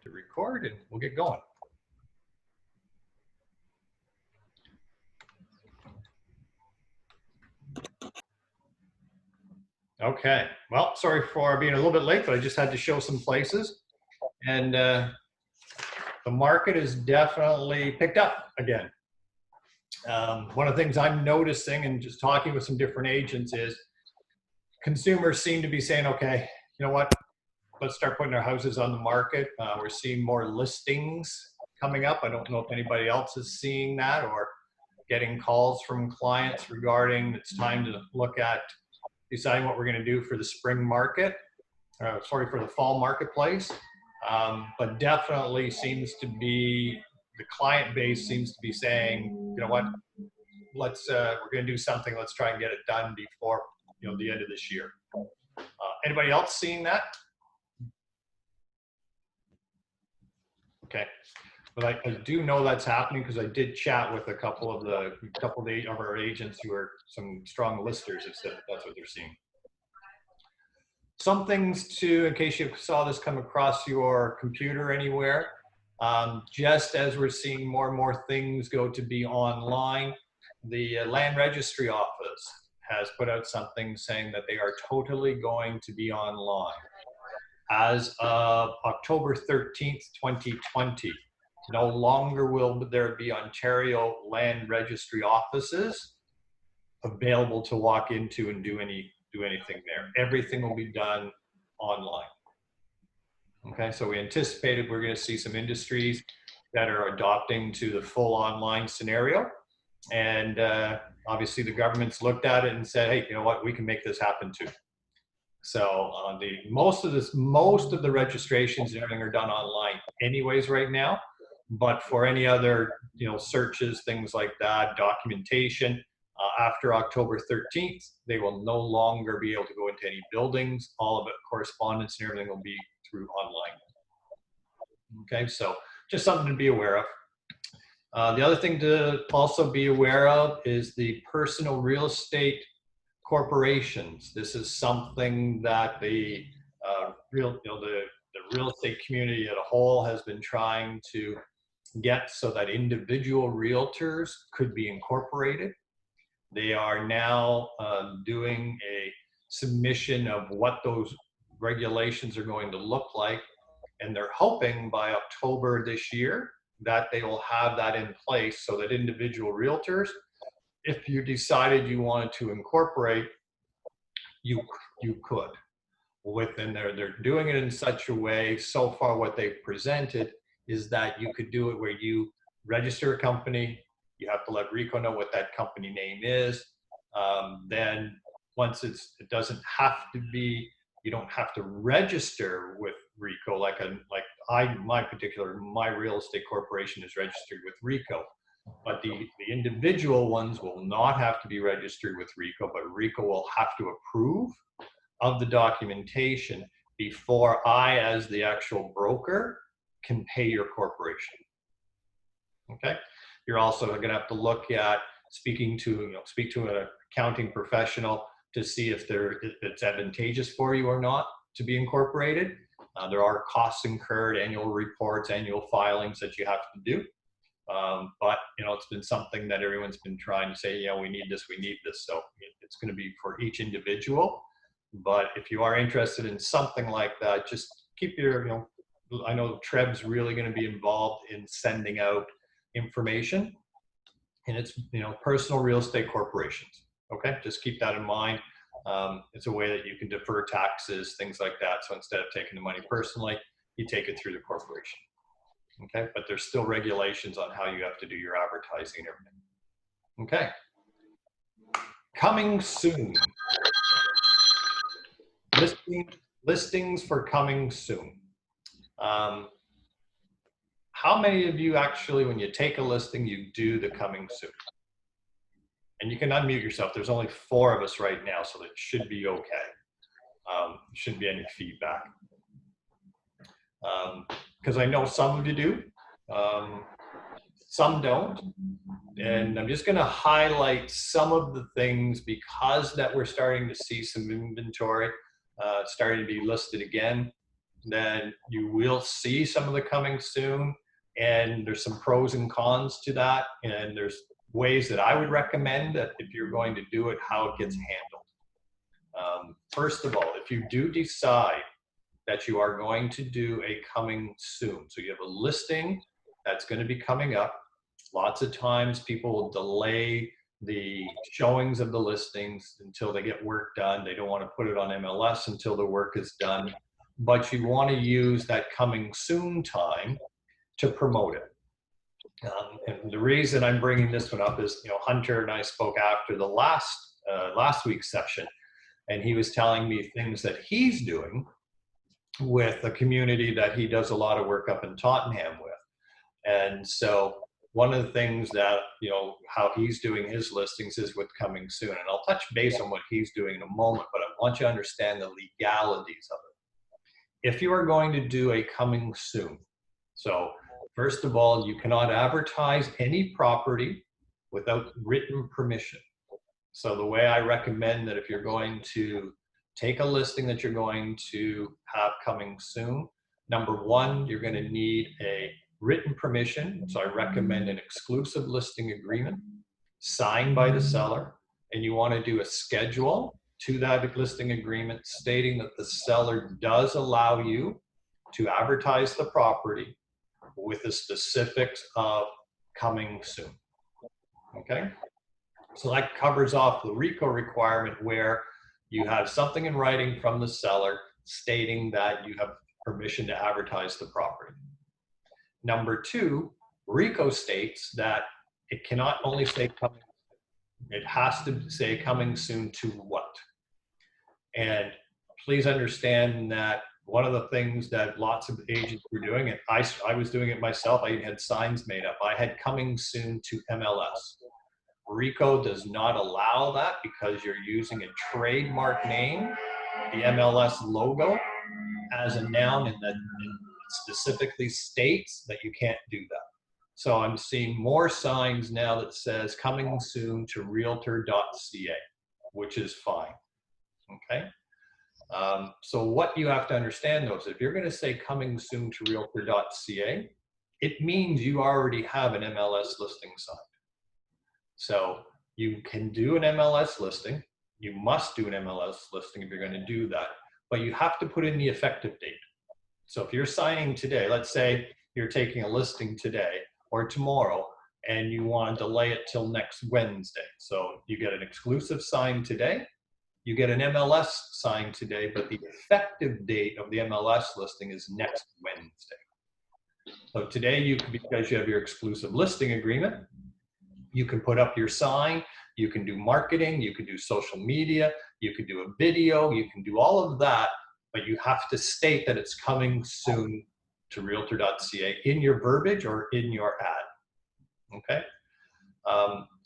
to record and we'll get going. Okay, well, sorry for being a little bit late, but I just had to show some places. And the market is definitely picked up again. One of the things I'm noticing and just talking with some different agents is consumers seem to be saying, okay, you know what, let's start putting our houses on the market. We're seeing more listings coming up. I don't know if anybody else is seeing that or getting calls from clients regarding it's time to look at deciding what we're going to do for the spring market, sorry, for the fall marketplace. But definitely seems to be, the client base seems to be saying, you know what, let's, we're going to do something, let's try and get it done before, you know, the end of this year. Anybody else seeing that? Okay, but I do know that's happening because I did chat with a couple of our agents who are some strong listers that said that's what they're seeing. Some things to, in case you saw this come across your computer anywhere, just as we're seeing more and more things go to be online, the Land Registry Office has put out something saying that they are totally going to be online. As of October 13th, 2020, no longer will there be Ontario Land Registry offices available to walk into and do anything there. Everything will be done online. Okay, so we anticipated we're going to see some industries that are adopting to the full online scenario. And obviously the government's looked at it and said, hey, you know what, we can make this happen too. So most of the registrations and everything are done online anyways right now. But for any other, you know, searches, things like that, documentation, after October 13th, they will no longer be able to go into any buildings. All of it, correspondence and everything will be through online. Okay, so just something to be aware of. The other thing to also be aware of is the personal real estate corporations. This is something that the real estate community as a whole has been trying to get so that individual realtors could be incorporated. They are now doing a submission of what those regulations are going to look like, and they're hoping by October this year that they will have that in place so that individual realtors, if you decided you wanted to incorporate, you could. Within they're doing it in such a way, so far what they've presented is that you could do it where you register a company, you have to let RECO know what that company name is. Then once it doesn't have to be, you don't have to register with RECO my real estate corporation is registered with RECO. But the individual ones will not have to be registered with RECO, but RECO will have to approve of the documentation before I, as the actual broker, can pay your corporation. Okay, you're also going to have to look at speak to an accounting professional to see if it's advantageous for you or not to be incorporated. There are costs incurred, annual reports, annual filings that you have to do. But you know, it's been something that everyone's been trying to say, yeah, we need this. So it's going to be for each individual. But if you are interested in something like that, just keep your, I know TREB's really going to be involved in sending out information, and it's, personal real estate corporations. Okay, just keep that in mind. It's a way that you can defer taxes, things like that. So instead of taking the money personally, you take it through the corporation. Okay, but there's still regulations on how you have to do your advertising and everything. Okay, coming soon. Listings for coming soon. How many of you actually, when you take a listing, you do the coming soon? And you can unmute yourself. There's only 4 of us right now, so that should be okay. Shouldn't be any feedback. Because I know some of you do, some don't. And I'm just going to highlight some of the things because that we're starting to see some inventory starting to be listed again. then you will see some of the coming soon. And there's some pros and cons to that. And there's ways that I would recommend that if you're going to do it, how it gets handled. First of all, if you do decide that you are going to do a coming soon, so you have a listing that's going to be coming up, lots of times people will delay the showings of the listings until they get work done. They don't want to put it on MLS until the work is done, but you want to use that coming soon time to promote it. And the reason I'm bringing this one up is, Hunter and I spoke after the last week's session, and he was telling me things that he's doing with a community that he does a lot of work up in Tottenham with. And so one of the things that, how he's doing his listings is with coming soon. And I'll touch base on what he's doing in a moment, but I want you to understand the legalities of it. If you are going to do a coming soon, so first of all, you cannot advertise any property without written permission. So the way I recommend that if you're going to take a listing that you're going to have coming soon, number one, you're going to need a written permission. So I recommend an exclusive listing agreement signed by the seller, and you want to do a schedule to that listing agreement stating that the seller does allow you to advertise the property with the specifics of coming soon. Okay, so that covers off the RICO requirement where you have something in writing from the seller stating that you have permission to advertise the property. Number two, RICO states that it cannot only say coming soon. It has to say coming soon to what? And please understand that one of the things that lots of agents were doing, and I was doing it myself, I even had signs made up. I had coming soon to MLS. RICO does not allow that because you're using a trademark name, the MLS logo, as a noun, and that it specifically states that you can't do that. So I'm seeing more signs now that says coming soon to realtor.ca, which is fine. Okay. So what you have to understand though is if you're going to say coming soon to realtor.ca, it means you already have an MLS listing signed. So you can do an MLS listing. You must do an MLS listing if you're going to do that, but you have to put in the effective date. So if you're signing today, let's say you're taking a listing today or tomorrow, and you want to delay it till next Wednesday. So you get an exclusive sign today, you get an MLS sign today, but the effective date of the MLS listing is next Wednesday. So today, because you have your exclusive listing agreement, you can put up your sign, you can do marketing, you can do social media, you can do a video, you can do all of that, but you have to state that it's coming soon to realtor.ca in your verbiage or in your ad, okay?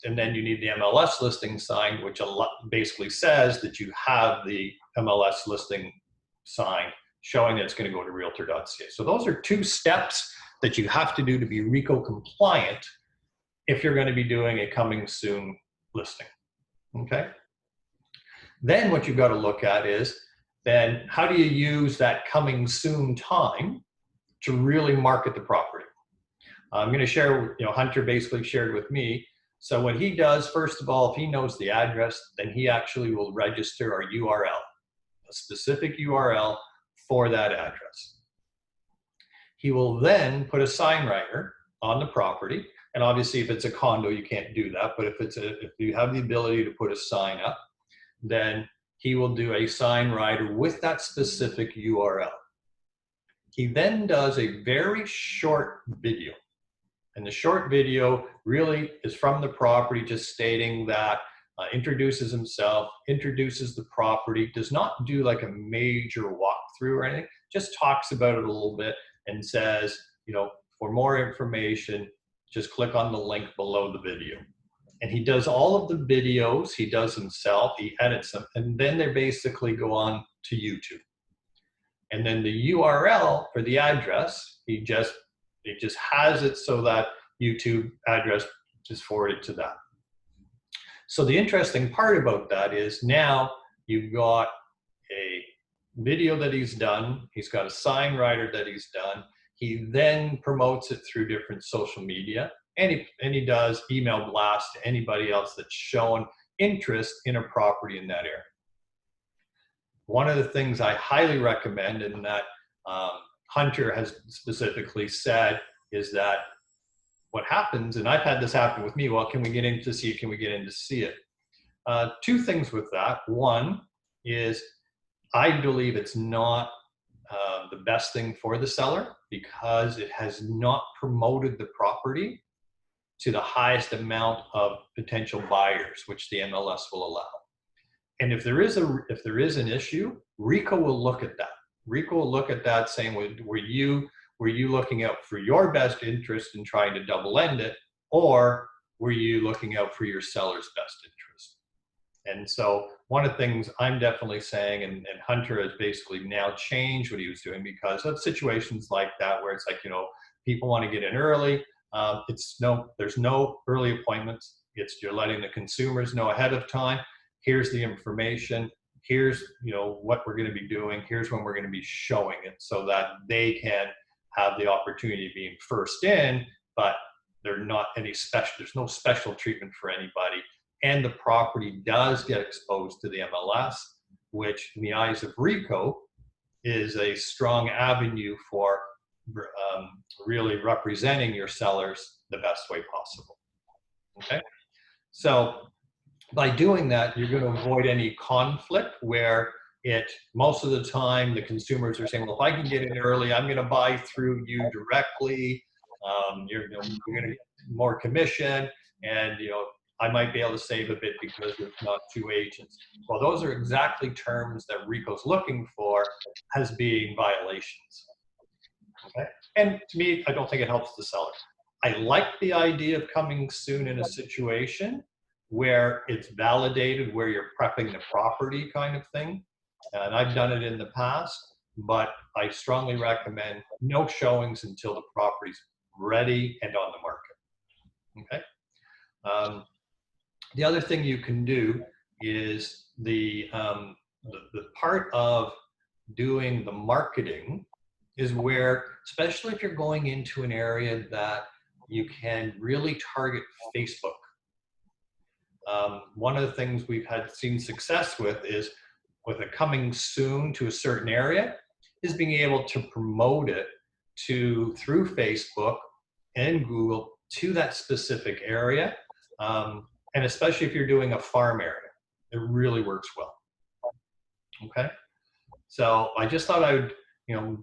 And then you need the MLS listing signed, which basically says that you have the MLS listing signed showing that it's going to go to realtor.ca. So those are two steps that you have to do to be RICO compliant if you're going to be doing a coming soon listing, okay? Then what you've got to look at is, then how do you use that coming soon time to really market the property? I'm going to share, Hunter basically shared with me. So what he does, first of all, if he knows the address, then he actually will register our URL, a specific URL for that address. He will then put a sign writer on the property. And obviously if it's a condo, you can't do that. But if you have the ability to put a sign up, then he will do a sign writer with that specific URL. He then does a very short video. And the short video really is from the property, just stating that, introduces himself, introduces the property, does not do like a major walkthrough or anything, just talks about it a little bit and says, for more information, just click on the link below the video. And he does all of the videos, he does himself, he edits them, and then they basically go on to YouTube. And then the URL for the address, it just has it so that YouTube address is forwarded to that. So the interesting part about that is now you've got a video that he's done. He's got a sign writer that he's done. He then promotes it through different social media, and he does email blasts to anybody else that's shown interest in a property in that area. One of the things I highly recommend, and that Hunter has specifically said, is that what happens, and I've had this happen with me, well, can we get in to see it? Can we get in to see it? Two things with that. One is I believe it's not the best thing for the seller because it has not promoted the property to the highest amount of potential buyers, which the MLS will allow. And if there is an issue, RECO will look at that. RECO will look at that saying, were you looking out for your best interest in trying to double end it, or were you looking out for your seller's best interest? And so one of the things I'm definitely saying, and Hunter has basically now changed what he was doing because of situations like that, where it's like, people want to get in early. There's no early appointments. You're letting the consumers know ahead of time. Here's the information. Here's, what we're going to be doing. Here's when we're going to be showing it so that they can have the opportunity of being first in, but there's no special treatment for anybody. And the property does get exposed to the MLS, which in the eyes of RECO is a strong avenue for really representing your sellers the best way possible. Okay, so by doing that, you're going to avoid any conflict where most of the time the consumers are saying, well, if I can get in early, I'm going to buy through you directly. You're going to get more commission, and I might be able to save a bit because there's not two agents. Well, those are exactly terms that RECO's looking for as being violations. Okay? And to me, I don't think it helps the seller. I like the idea of coming soon in a situation where it's validated, where you're prepping the property kind of thing. And I've done it in the past, but I strongly recommend no showings until the property's ready and on the market. Okay. The other thing you can do is the part of doing the marketing is where, especially if you're going into an area that you can really target Facebook. One of the things we've seen success with is with a coming soon to a certain area is being able to promote it through Facebook and Google to that specific area. And especially if you're doing a farm area, it really works well. Okay. So I just thought I would,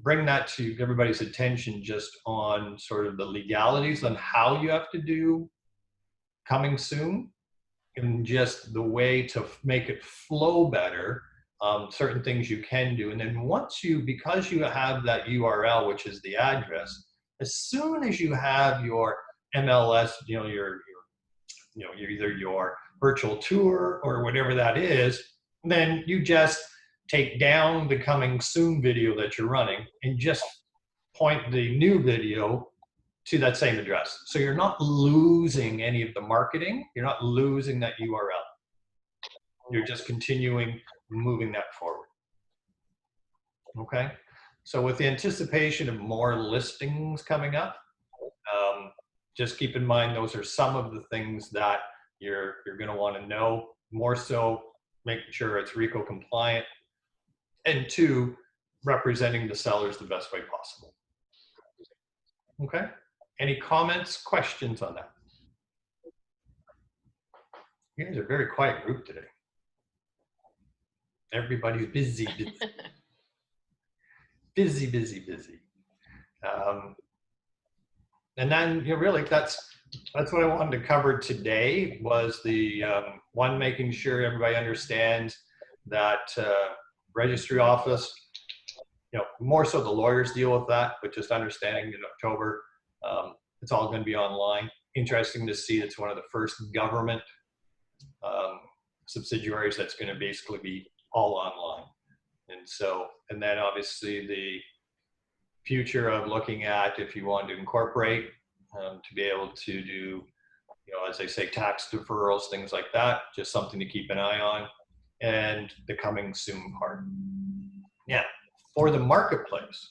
bring that to everybody's attention just on sort of the legalities on how you have to do coming soon and just the way to make it flow better. Certain things you can do. And then because you have that URL, which is the address, as soon as you have your MLS, either your virtual tour or whatever that is, then you just take down the coming soon video that you're running and just point the new video to that same address. So you're not losing any of the marketing. You're not losing that URL. You're just continuing moving that forward. Okay. So with the anticipation of more listings coming up, just keep in mind those are some of the things that you're going to want to know. More so, making sure it's RECO compliant, and two, representing the sellers the best way possible. Okay. Any comments, questions on that? You guys are a very quiet group today. Everybody's busy. Busy. And then really that's what I wanted to cover today was the one, making sure everybody understands that registry office, more so the lawyers deal with that, but just understanding in October, it's all going to be online. Interesting to see it's one of the first government subsidiaries that's going to basically be all online. And then obviously the future of looking at if you want to incorporate to be able to do, as I say, tax deferrals, things like that, just something to keep an eye on, and the coming soon part. Now, for the marketplace,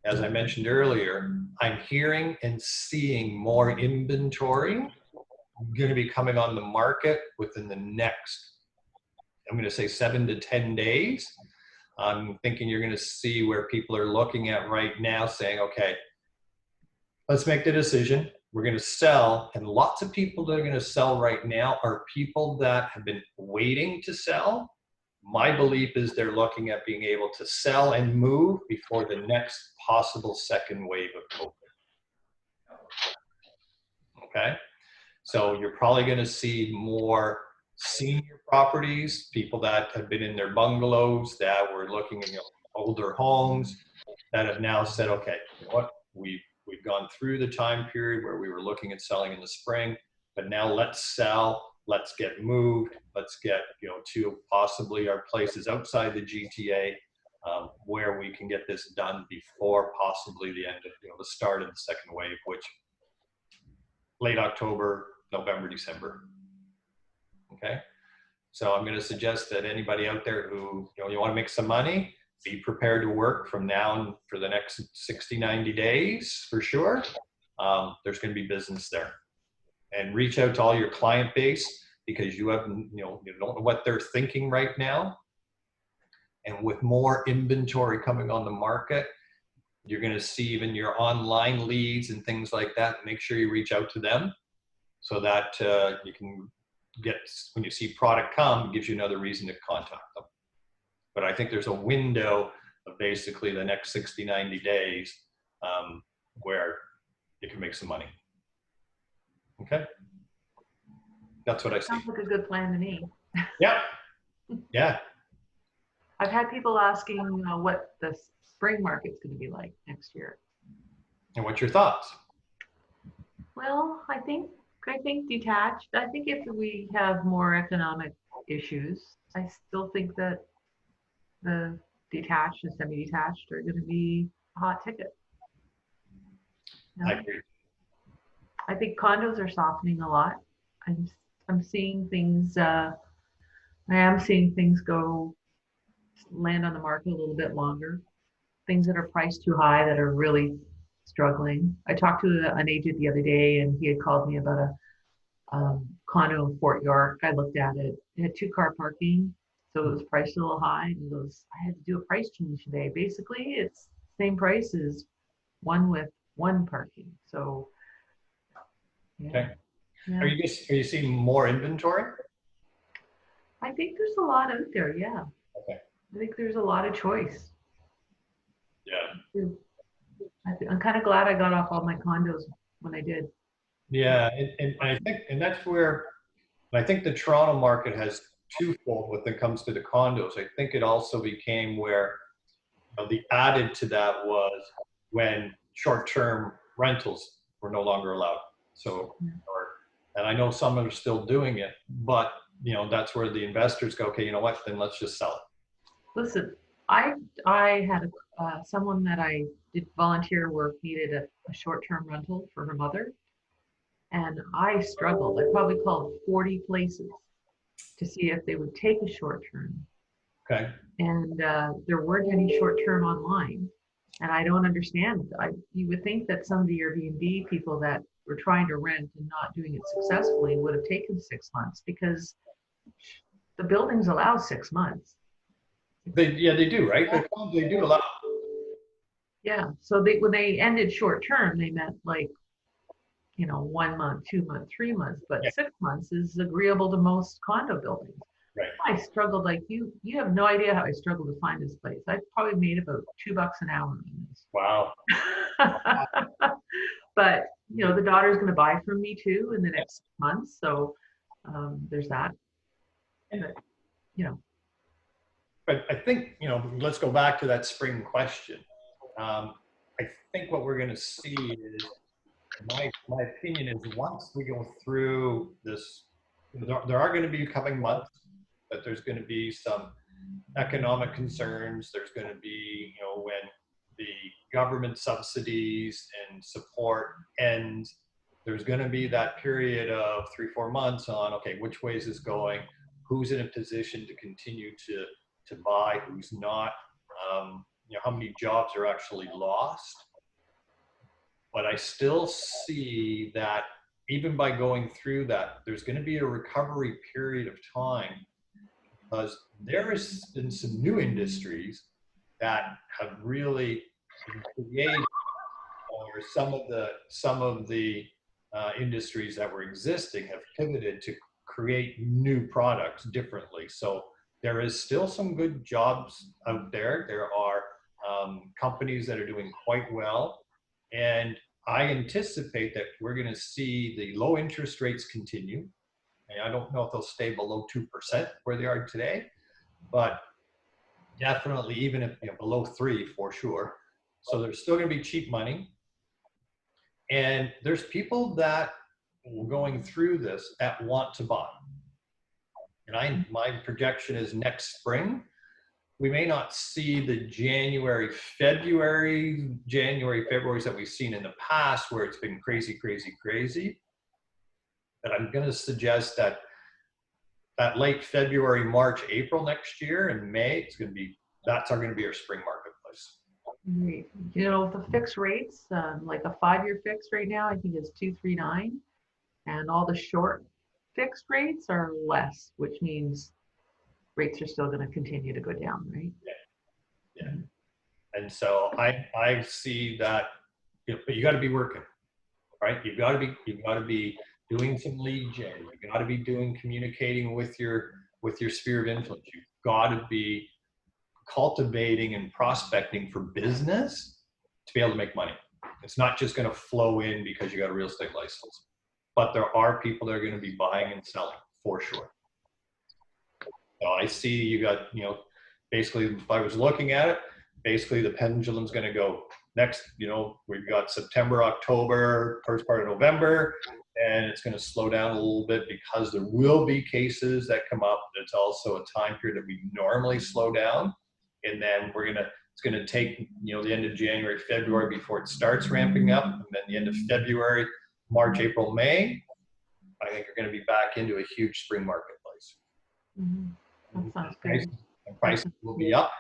as I mentioned earlier, I'm hearing and seeing more inventory going to be coming on the market within the next, I'm going to say 7 to 10 days. I'm thinking you're going to see where people are looking at right now saying, okay, let's make the decision. We're going to sell. And lots of people that are going to sell right now are people that have been waiting to sell. My belief is they're looking at being able to sell and move before the next possible second wave of COVID. Okay. So you're probably going to see more senior properties, people that have been in their bungalows, that were looking at older homes, that have now said, okay, you know what, we've gone through the time period where we were looking at selling in the spring, but now let's sell, let's get moved, let's get to possibly our places outside the GTA, where we can get this done before possibly the end of the start of the second wave, which late October, November, December. Okay. So I'm going to suggest that anybody out there who, you want to make some money, be prepared to work from now and for the next 60, 90 days for sure. There's going to be business there. And reach out to all your client base, because you have, you don't know what they're thinking right now. And with more inventory coming on the market, you're going to see even your online leads and things like that. Make sure you reach out to them so that you can get, when you see product come, it gives you another reason to contact them. But I think there's a window of basically the next 60, 90 days where you can make some money. Okay. That's what I see. Sounds like a good plan to me. Yeah. Yeah. I've had people asking what the spring market's going to be like next year. And what's your thoughts? Well, I think detached. I think if we have more economic issues, I still think that the detached and semi-detached are going to be a hot ticket. I agree. I think condos are softening a lot. I'm seeing things. I am seeing things land on the market a little bit longer. Things that are priced too high that are really struggling. I talked to an agent the other day, and he had called me about a condo in Fort York. I looked at it. It had 2-car parking, so it was priced a little high. And he goes, I had to do a price change today. Basically, it's same price as one with 1 parking. So, yeah. Okay. Yeah. Are you seeing more inventory? I think there's a lot out there. Yeah. Okay. I think there's a lot of choice. Yeah. I'm kind of glad I got off all my condos when I did. Yeah, and I think, and that's where I think the Toronto market has twofold when it comes to the condos. I think it also became where the added to that was when short-term rentals were no longer allowed. So, and I know some are still doing it, but that's where the investors go, okay, you know what, then let's just sell it. Listen, I had someone that I did volunteer work needed a short-term rental for her mother, and I struggled. I probably called 40 places to see if they would take a short-term. Okay. And there weren't any short-term online, and I don't understand. You would think that some of the Airbnb people that were trying to rent and not doing it successfully would have taken 6 months, because the buildings allow 6 months. They do, right? They do allow. Yeah. So when they ended short term, they meant like, 1 month, 2 months, 3 months, but 6 months is agreeable to most condo buildings. Right. I struggled like you have no idea how I struggled to find this place. I probably made about $2 an hour on this. Wow. But the daughter's going to buy from me too in the next 6 months. So there's that. But I think, let's go back to that spring question. I think what we're going to see is, my opinion is, once we go through this, there are going to be coming months, but there's going to be some economic concerns. There's going to be, when the government subsidies and support ends, there's going to be that period of 3-4 months on, okay, which way is this going? Who's in a position to continue to to buy, who's not, how many jobs are actually lost. But I still see that even by going through that, there's going to be a recovery period of time, because there has been some new industries that have really been created, or some of the industries that were existing have pivoted to create new products differently. So there is still some good jobs out there. There are companies that are doing quite well, and I anticipate that we're going to see the low interest rates continue. And I don't know if they'll stay below 2% where they are today, but definitely even if below 3 for sure. So there's still going to be cheap money. And there's people that are going through this that want to buy. And my projection is next spring, we may not see the January, Februaries that we've seen in the past where it's been crazy. But I'm going to suggest that late February, March, April next year, and May, that's going to be our spring marketplace. Right. The fixed rates, like a 5-year fix right now, I think is 2.39, and all the short fixed rates are less, which means rates are still going to continue to go down, right? Yeah. And so I see that, but you got to be working, right? You've got to be doing some lead gen. You've got to be communicating with your sphere of influence. You've got to be cultivating and prospecting for business to be able to make money. It's not just going to flow in because you got a real estate license, but there are people that are going to be buying and selling for sure. So I see you got, basically, if I was looking at it, basically the pendulum's going to go next, we've got September, October, first part of November, and it's going to slow down a little bit because there will be cases that come up. It's also a time period that we normally slow down. And then it's going to take, the end of January, February before it starts ramping up. And then the end of February, March, April, May, I think you're going to be back into a huge spring marketplace. Mm-hmm. That sounds good. Prices will be up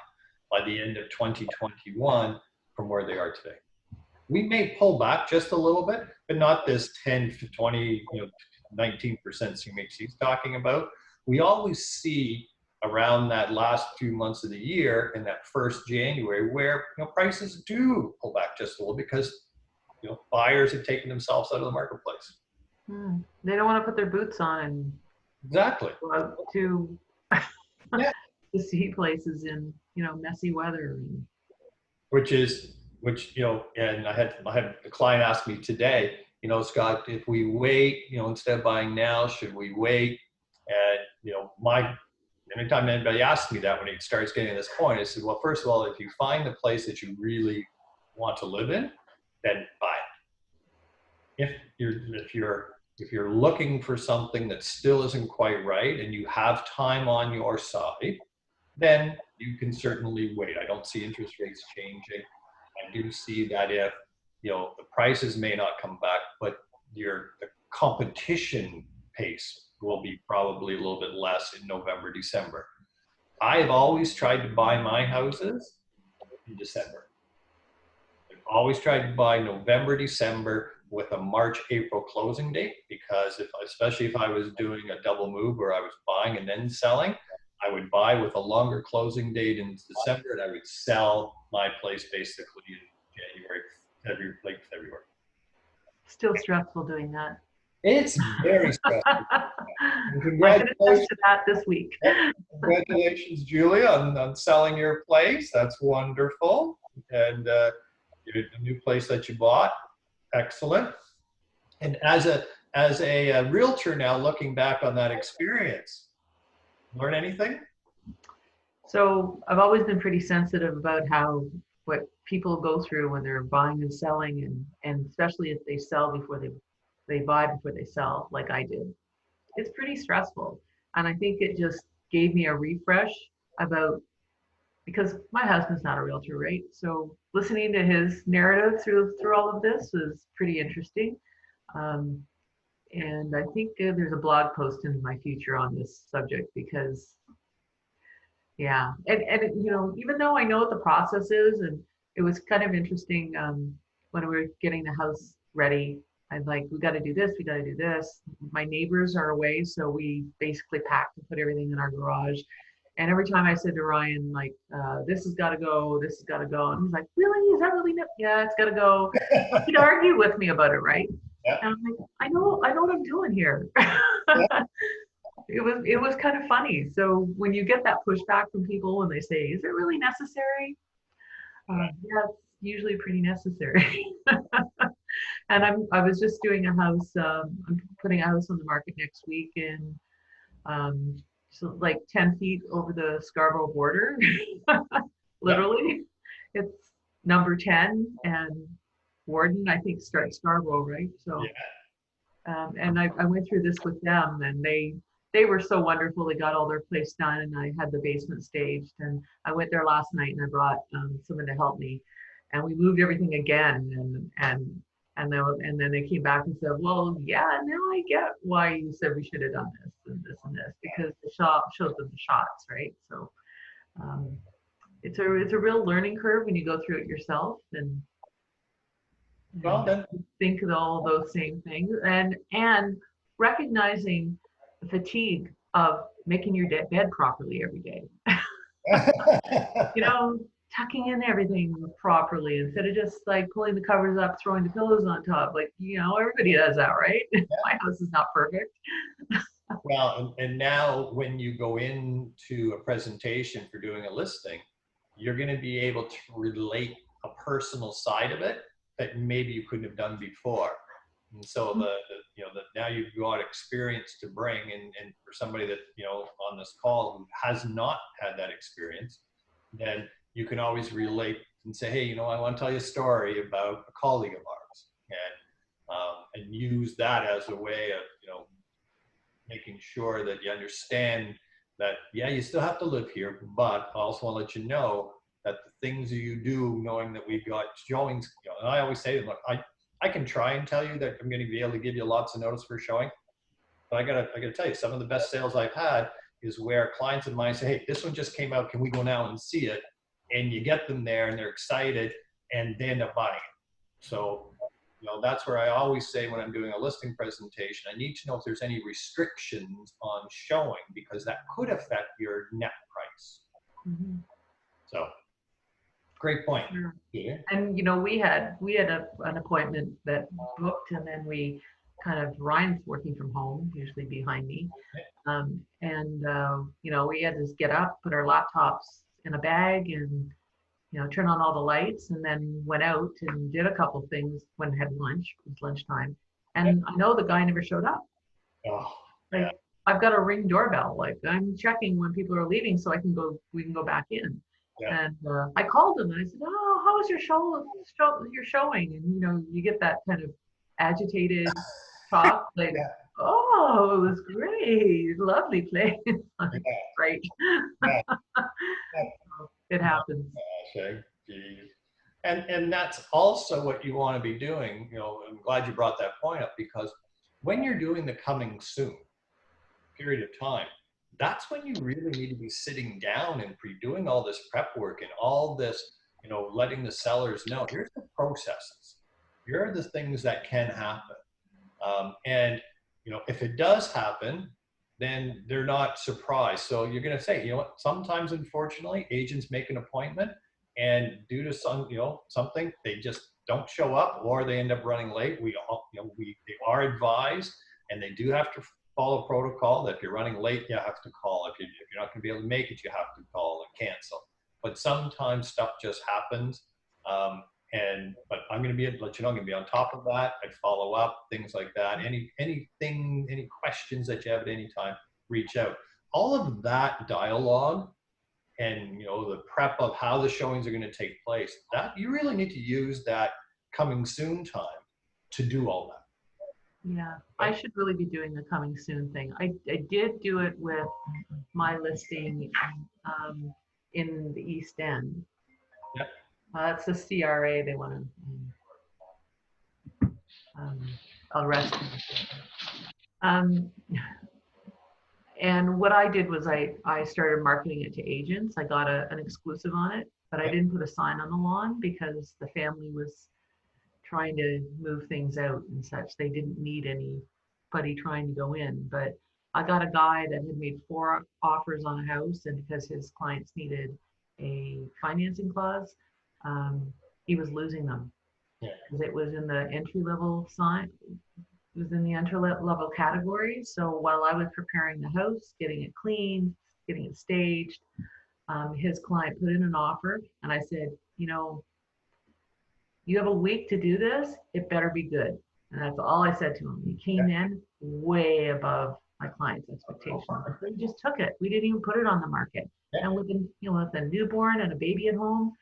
by the end of 2021 from where they are today. We may pull back just a little bit, but not this 10 to 20, 19% CMHC is talking about. We always see around that last few months of the year in that first January where prices do pull back just a little because buyers have taken themselves out of the marketplace. They don't want to put their boots on and exactly go out to to see places in messy weather. Which and I had a client ask me today, Scott, if we wait, instead of buying now, should we wait? And anytime anybody asks me that when it starts getting to this point, I said, well, first of all, if you find the place that you really want to live in, then buy it. If you're looking for something that still isn't quite right and you have time on your side, then you can certainly wait. I don't see interest rates changing. I do see that if the prices may not come back, but the competition pace will be probably a little bit less in November, December. I've always tried to buy my houses in December. I've always tried to buy November, December with a March, April closing date, because especially if I was doing a double move where I was buying and then selling, I would buy with a longer closing date in December, and I would sell my place basically in January, late February. Still stressful doing that. It's very stressful. Congratulations to that this week. Congratulations, Julia, on selling your place. That's wonderful. And the new place that you bought, excellent. And as a realtor now, looking back on that experience, learn anything? So I've always been pretty sensitive about what people go through when they're buying and selling, and especially if they sell before they buy before they sell, like I did. It's pretty stressful. And I think it just gave me a refresh because my husband's not a realtor, right? So listening to his narrative through all of this was pretty interesting. And I think there's a blog post in my future on this subject, because Yeah, and you know, even though I know what the process is, and it was kind of interesting when we were getting the house ready. I'm like, we got to do this, we got to do this. My neighbors are away, so we basically packed and put everything in our garage. And every time I said to Ryan, like, this has got to go, this has got to go, and he's like, really? Is that really? Yeah, it's got to go. He'd argue with me about it, right? Yeah. And I'm like, I know what I'm doing here. It was kind of funny. So when you get that pushback from people when they say, "Is it really necessary?" Yeah, it's usually pretty necessary. And I was just doing a house. I'm putting a house on the market next week in so like 10 feet over the Scarborough border. Yeah. Literally, it's number 10 and Warden. I think starts Scarborough, right? So Yeah. and I went through this with them, and they were so wonderful. They got all their place done, and I had the basement staged. And I went there last night, and I brought someone to help me, and we moved everything again. And then they came back and said, "Well, yeah, now I get why you said we should have done this and this and this because the shop shows them the shots, right?" So um, it's a real learning curve when you go through it yourself, Well, and then. think of all those same things and recognizing the fatigue of making your bed properly every day. You know, tucking in everything properly instead of just like pulling the covers up, throwing the pillows on top. Like, you know, everybody does that, right? My house is not perfect. Well, and now when you go into a presentation for doing a listing, you're going to be able to relate a personal side of it that maybe you couldn't have done before. And so now you've got experience to bring, and for somebody that on this call who has not had that experience, then you can always relate and say, hey, I want to tell you a story about a colleague of ours, and use that as a way of making sure that you understand that, yeah, you still have to live here, but I also want to let you know that the things that you do, knowing that we've got showings, and I always say, look, I can try and tell you that I'm going to be able to give you lots of notice for showing, but I gotta tell you, some of the best sales I've had is where clients of mine say, hey, this one just came out, can we go now and see it? And you get them there and they're excited and they end up buying it. So that's where I always say when I'm doing a listing presentation, I need to know if there's any restrictions on showing because that could affect your net price. Mm-hmm. So great point. Sure. Yeah. And you know, we had an appointment that booked, and then we kind of Ryan's working from home, usually behind me, and you know, we had to just get up, put our laptops in a bag, and you know, turn on all the lights, and then went out and did a couple of things. Went and had lunch. It was lunchtime, and I know the guy never showed up. Oh, yeah. Like, I've got a Ring doorbell. Like, I'm checking when people are leaving so we can go back in. Yeah. And I called him and I said, "Oh, how was your showing?" And you know, you get that kind of agitated talk, like, Yeah. "Oh, it was great, lovely place." Yeah. Right. Yeah. Yeah. It happens. Okay. Geez. And that's also what you want to be doing. I'm glad you brought that point up because when you're doing the coming soon period of time, that's when you really need to be sitting down and doing all this prep work and all this, letting the sellers know here's the processes, here are the things that can happen. And if it does happen, then they're not surprised. So you're going to say, what? Sometimes, unfortunately, agents make an appointment, and due to something, they just don't show up, or they end up running late. They are advised, and they do have to follow protocol. That if you're running late, you have to call. If you're not going to be able to make it, you have to call and cancel. But sometimes stuff just happens. But I'm going to let you know, I'm going to be on top of that. I follow up, things like that. Any questions that you have at any time, reach out. All of that dialogue and the prep of how the showings are going to take place, that you really need to use that coming soon time to do all that. Yeah, I should really be doing the coming soon thing. I did do it with my listing in the East End. Yep. It's the CRA. They want to arrest me. Um, And what I did was I started marketing it to agents. I got an exclusive on it, but I didn't put a sign on the lawn because the family was trying to move things out and such. They didn't need anybody trying to go in. But I got a guy that had made 4 offers on a house, and because his clients needed a financing clause, um, he was losing them Yeah. because it was in the entry level sign. It was in the entry level category. So while I was preparing the house, getting it cleaned, getting it staged, his client put in an offer, and I said, you know, you have a week to do this. It better be good. And that's all I said to him. He came in way above my client's expectations. We just took it. We didn't even put it on the market. Yeah. And with a newborn and a baby at home,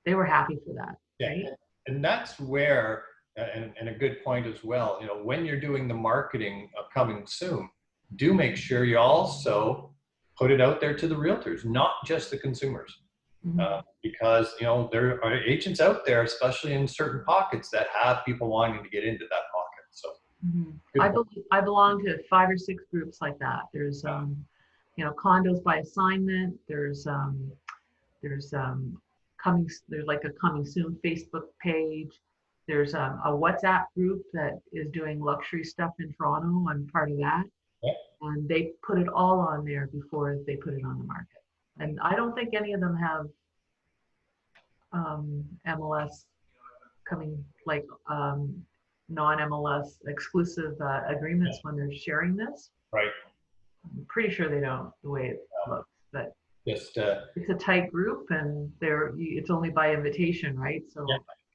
they were happy for that. Yeah. Right? And that's where, and a good point as well, when you're doing the marketing of coming soon, do make sure you also put it out there to the realtors, not just the consumers. Because there are agents out there, especially in certain pockets, that have people wanting to get into that pocket. So I belong to 5 or 6 groups like that. There's condos by assignment. There's like a coming soon Facebook page. There's a WhatsApp group that is doing luxury stuff in Toronto. I'm part of that. Yeah. And they put it all on there before they put it on the market. And I don't think any of them have MLS coming, like non-MLS exclusive agreements when they're sharing this. Right. I'm pretty sure they don't, the way it looks, but Just it's a tight group, and it's only by invitation, right? So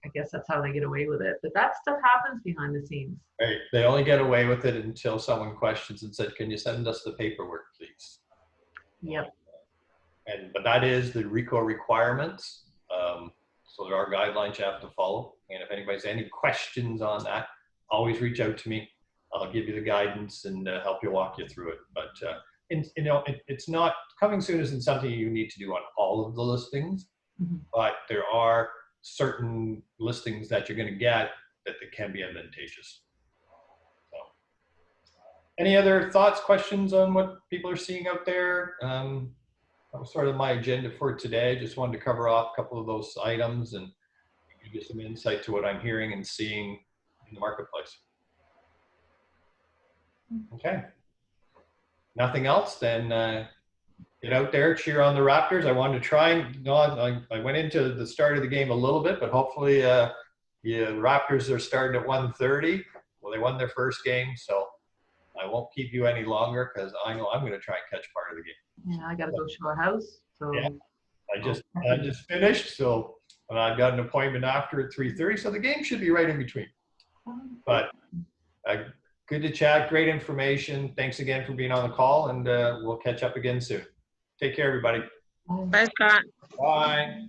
I guess that's how they get away with it. But that stuff happens behind the scenes. right. They only get away with it until someone questions and said, "Can you send us the paperwork, please?" Yep. But that is the RICO requirements. So there are guidelines you have to follow. And if anybody's any questions on that, always reach out to me. I'll give you the guidance and help you walk you through it. But it's not, coming soon isn't something you need to do on all of the listings, but there are certain listings that you're going to get that can be advantageous. So, any other thoughts, questions on what people are seeing out there? That was sort of my agenda for today. Just wanted to cover off a couple of those items and give you some insight to what I'm hearing and seeing in the marketplace. Okay. Nothing else? Then get out there, cheer on the Raptors. I wanted to try and, I went into the start of the game a little bit, but hopefully the Raptors are starting at 1:30. Well, they won their first game, so I won't keep you any longer because I know I'm going to try and catch part of the game. Yeah, I got to go show a house. So yeah, I just finished, so I've got an appointment after at 3:30, so the game should be right in between. But good to chat, great information. Thanks again for being on the call, and we'll catch up again soon. Take care, everybody. Bye, Scott. Bye.